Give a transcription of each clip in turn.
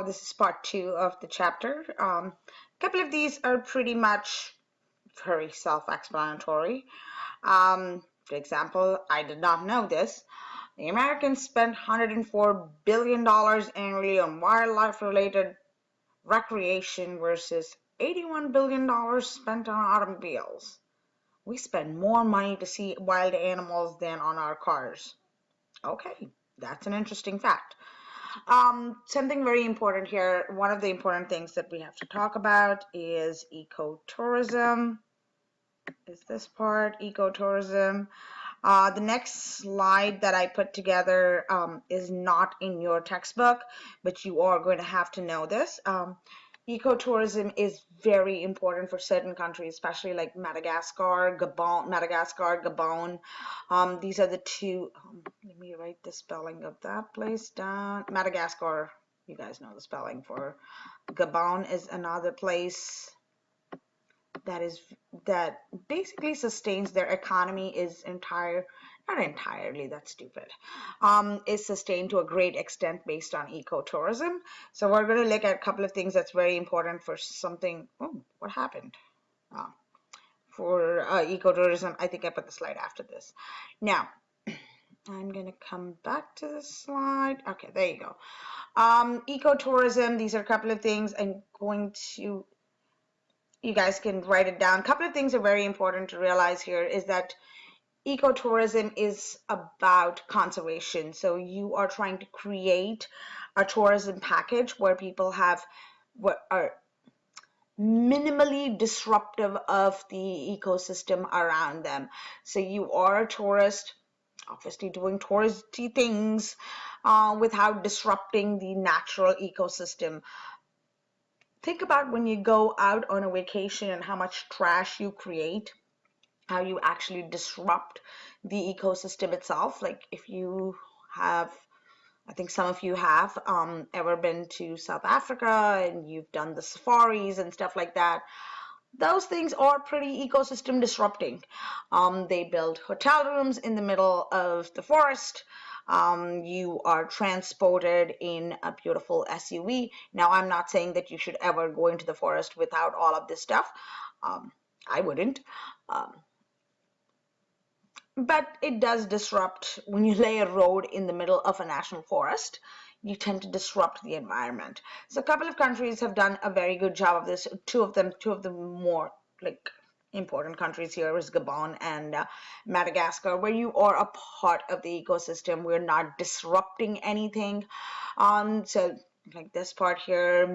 This is part 2 of the chapter. A couple of these are pretty much very self-explanatory. For example, I did not know this. The Americans spent $104 billion annually on wildlife-related recreation versus $81 billion spent on automobiles. We spend more money to see wild animals than on our cars. Okay, that's an interesting fact. Something very important here, one of the important things that we have to talk about is ecotourism. Is this part, ecotourism? The next slide that I put together is not in your textbook, but you are going to have to know this. Ecotourism is very important for certain countries, especially like Madagascar, Gabon. These are the two. Let me write the spelling of that place down. Madagascar, you guys know the spelling for. Gabon is another place that basically sustains their economy is not entirely, that's stupid, is sustained to a great extent based on ecotourism. So we're going to look at a couple of things that's very important for something. Oh, what happened? For ecotourism, I think I put the slide after this. Now, I'm going to come back to this slide. Okay, there you go. Ecotourism, these are a couple of things I'm going to, you guys can write it down. A couple of things are very important to realize here is that ecotourism is about conservation. So you are trying to create a tourism package where people are minimally disruptive of the ecosystem around them. So you are a tourist, obviously doing touristy things without disrupting the natural ecosystem. Think about when you go out on a vacation and how much trash you create, how you actually disrupt the ecosystem itself. Like if you have, I think some of you have ever been to South Africa and you've done the safaris and stuff like that. Those things are pretty ecosystem disrupting. They build hotel rooms in the middle of the forest. You are transported in a beautiful SUV. Now, I'm not saying that you should ever go into the forest without all of this stuff. I wouldn't. But it does disrupt when you lay a road in the middle of a national forest. You tend to disrupt the environment. So a couple of countries have done a very good job of this. Two of the more like important countries here is Gabon and Madagascar, where you are a part of the ecosystem. We're not disrupting anything. So like this part here,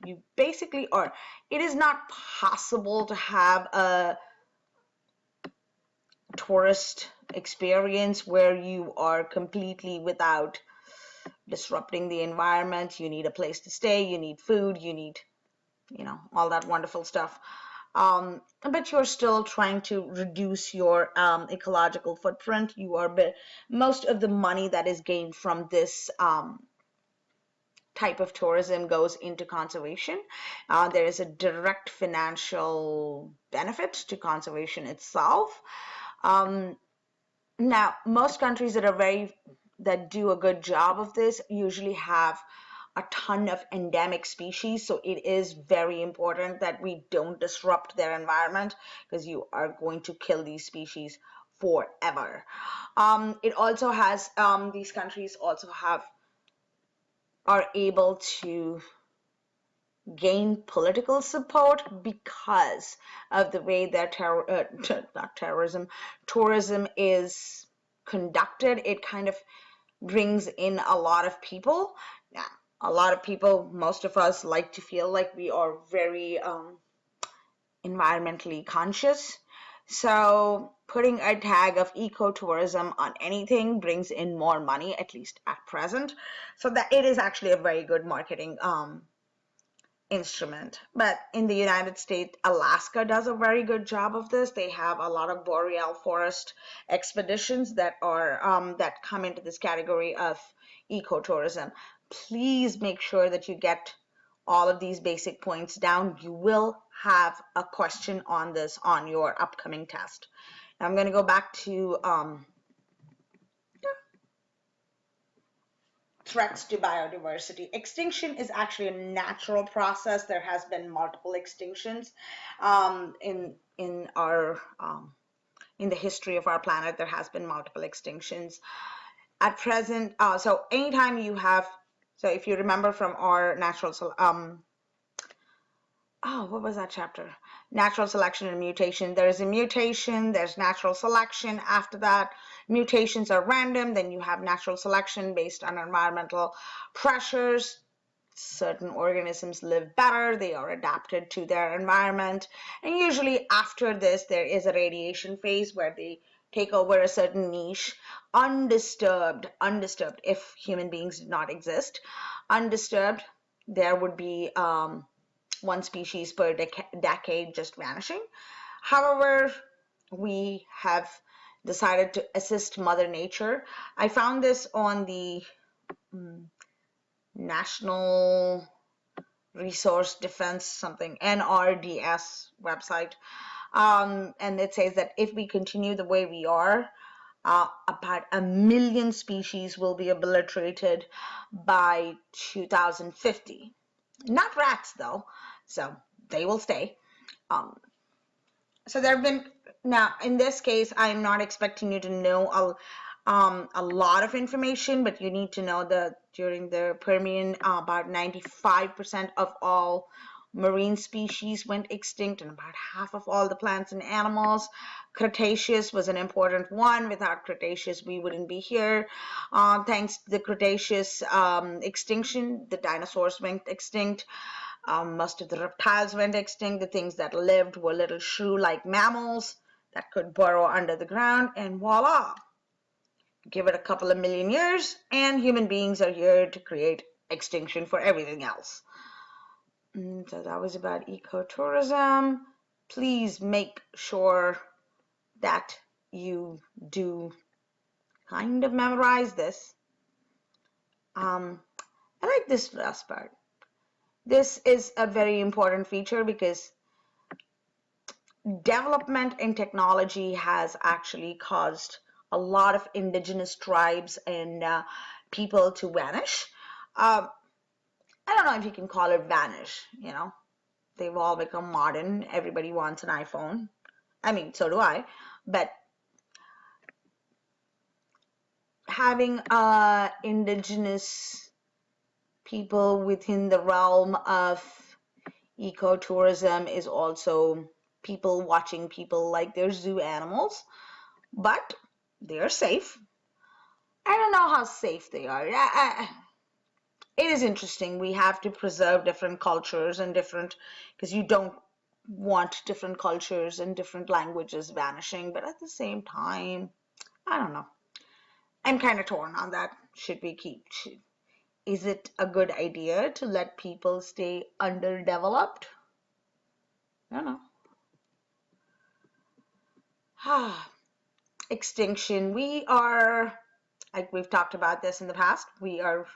you basically are. It is not possible to have a tourist experience where you are completely without disrupting the environment. You need a place to stay, you need food, you need, all that wonderful stuff. But you're still trying to reduce your ecological footprint. Most of the money that is gained from this type of tourism goes into conservation. There is a direct financial benefit to conservation itself. Now, most countries that do a good job of this usually have a ton of endemic species. So it is very important that we don't disrupt their environment because you are going to kill these species forever. It also has, these countries also are able to gain political support because of the way that tourism is conducted. It kind of brings in a lot of people. Now, a lot of people, most of us like to feel like we are very environmentally conscious. So putting a tag of ecotourism on anything brings in more money, at least at present. So that it is actually a very good marketing instrument. But in the United States, Alaska does a very good job of this. They have a lot of boreal forest expeditions that come into this category of ecotourism. Please make sure that you get all of these basic points down. You will have a question on this on your upcoming test. Now I'm going to go back to threats to biodiversity. Extinction is actually a natural process. There has been multiple extinctions in our in the history of our planet. There has been multiple extinctions. At present, so anytime you have, so if you remember from our what was that chapter? Natural selection and mutation. There is a mutation, there's natural selection. After that, mutations are random. Then you have natural selection based on environmental pressures. Certain organisms live better, they are adapted to their environment. And usually after this, there is a radiation phase where they take over a certain niche, undisturbed, if human beings did not exist. Undisturbed, there would be one species per decade just vanishing. However, we have decided to assist Mother Nature. I found this on the National Resource Defense something, NRDS website. And it says that if we continue the way we are, about 1 million species will be obliterated by 2050. Not rats though, so they will stay. So there have been, now in this case, I'm not expecting you to know a lot of information, but you need to know that during the Permian, about 95% of all marine species went extinct, and about half of all the plants and animals. Cretaceous was an important one. Without Cretaceous, we wouldn't be here. Thanks to the Cretaceous extinction, the dinosaurs went extinct. Most of the reptiles went extinct. The things that lived were little shrew-like mammals that could burrow under the ground, and voila! Give it a couple of million years, and human beings are here to create extinction for everything else. So that was about ecotourism. Please make sure that you do kind of memorize this. I like this last part. This is a very important feature because development in technology has actually caused a lot of indigenous tribes and people to vanish. I don't know if you can call it vanish, you know. They've all become modern. Everybody wants an iPhone. I mean, so do I. But having indigenous people within the realm of ecotourism is also people watching people like they're zoo animals, but they're safe. I don't know how safe they are. It is interesting. We have to preserve different cultures and different, because you don't want different cultures and different languages vanishing, but at the same time, I don't know. I'm kind of torn on that. Should we keep, is it a good idea to let people stay underdeveloped? I don't know. Extinction. We are, like we've talked about this in the past, we are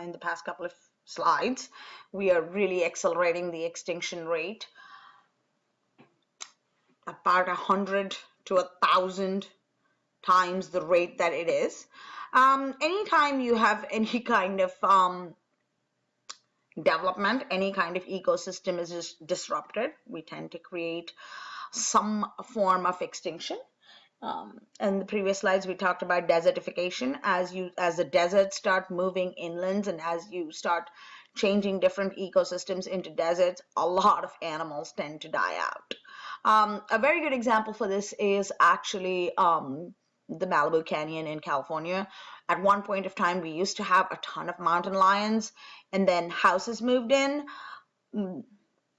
in the past couple of slides, we are really accelerating the extinction rate about 100 to 1,000 times the rate that it is. Anytime you have any kind of development, any kind of ecosystem is disrupted, we tend to create some form of extinction. In the previous slides, we talked about desertification. As the deserts start moving inland and as you start changing different ecosystems into deserts, a lot of animals tend to die out. A very good example for this is actually the Malibu Canyon in California. At one point of time, we used to have a ton of mountain lions, and then houses moved in.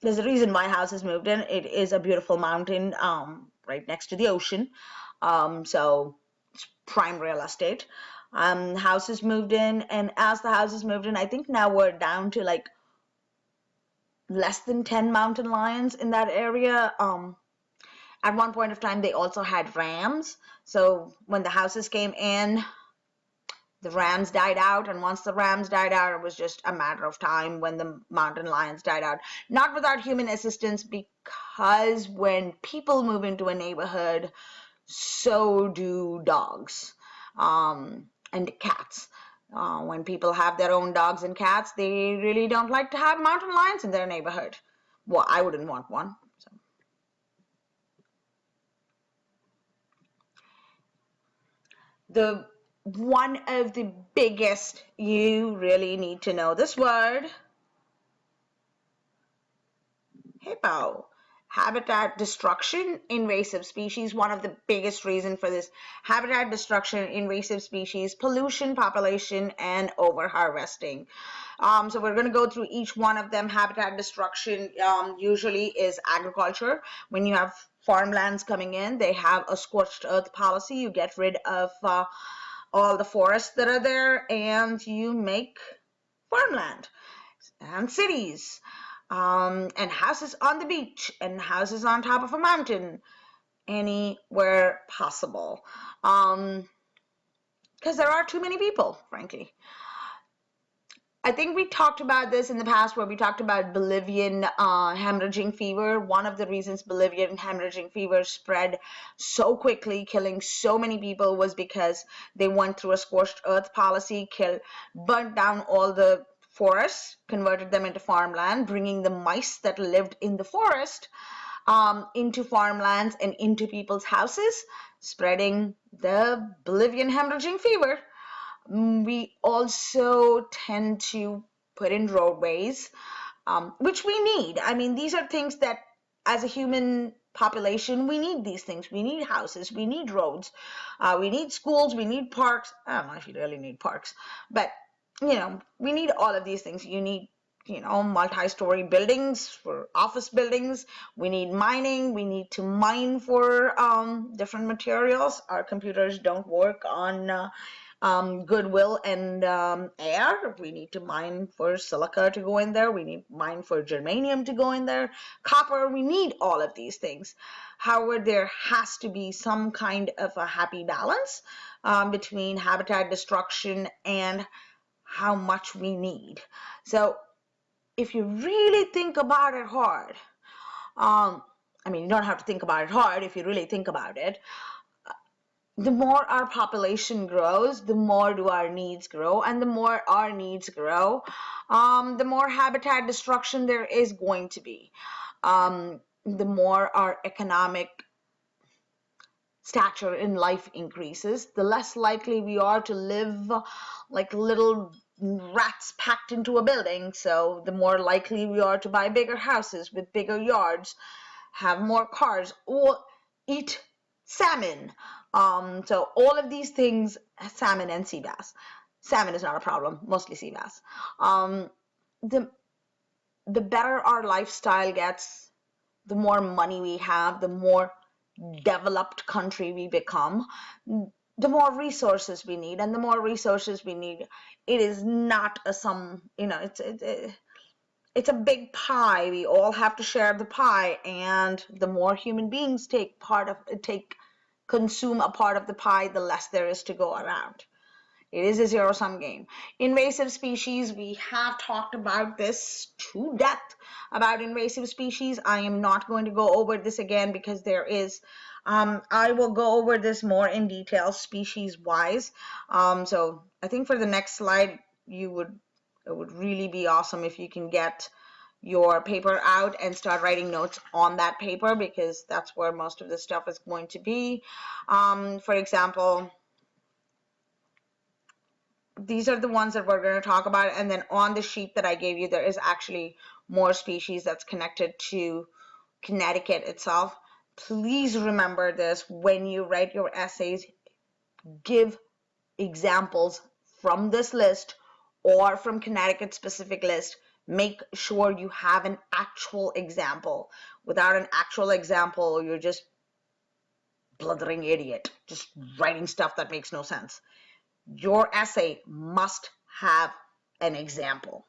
There's a reason why houses moved in. It is a beautiful mountain right next to the ocean. So it's prime real estate. Houses moved in, and as the houses moved in, I think now we're down to like less than 10 mountain lions in that area. At one point of time, they also had rams. So when the houses came in, the rams died out, and once the rams died out, it was just a matter of time when the mountain lions died out. Not without human assistance, because when people move into a neighborhood, so do dogs and cats. When people have their own dogs and cats, they really don't like to have mountain lions in their neighborhood. Well, I wouldn't want one. So. One of the biggest, you really need to know this word, hippo. Habitat destruction, invasive species. One of the biggest reasons for this: habitat destruction, invasive species, pollution, population, and overharvesting. So we're going to go through each one of them. Habitat destruction usually is agriculture. When you have farmlands coming in, they have a scorched earth policy. You get rid of all the forests that are there, and you make farmland and cities. And houses on the beach and houses on top of a mountain, anywhere possible. Because there are too many people, frankly. I think we talked about this in the past where we talked about Bolivian hemorrhaging fever. One of the reasons Bolivian hemorrhaging fever spread so quickly, killing so many people, was because they went through a scorched earth policy, burnt down all the forests, converted them into farmland, bringing the mice that lived in the forest into farmlands and into people's houses, spreading the Bolivian hemorrhaging fever. We also tend to put in roadways, which we need. I mean, these are things that, as a human population, we need these things. We need houses, we need roads, we need schools, we need parks. I don't know if you really need parks, but we need all of these things. You need multi-story buildings for office buildings. We need mining. We need to mine for different materials. Our computers don't work on goodwill and air. We need to mine for silica to go in there. We need mine for germanium to go in there. Copper. We need all of these things. However, there has to be some kind of a happy balance between habitat destruction and how much we need. So if you really think about it hard, I mean, you don't have to think about it hard. If you really think about it, the more our population grows, the more do our needs grow, and the more our needs grow, the more habitat destruction there is going to be. The more our economic stature in life increases, the less likely we are to live like little rats packed into a building. So the more likely we are to buy bigger houses with bigger yards, have more cars, or eat salmon. So all of these things, salmon and sea bass. Salmon is not a problem, mostly sea bass. The better our lifestyle gets, the more money we have, the more developed country we become, the more resources we need. And the more resources we need, it is not a it's a big pie. We all have to share the pie, and the more human beings consume a part of the pie, the less there is to go around. It is a zero-sum game. Invasive species, we have talked about this to death about invasive species. I am not going to go over this again because there is, I will go over this more in detail species-wise. So I think for the next slide, it would really be awesome if you can get your paper out and start writing notes on that paper, because that's where most of the stuff is going to be. For example, these are the ones that we're going to talk about, and then on the sheet that I gave you, there is actually more species that's connected to Connecticut itself. Please remember this when you write your essays. Give examples from this list or from Connecticut specific list. Make sure you have an actual example. Without an actual example, you're just blithering idiot, just writing stuff that makes no sense. Your essay must have an example.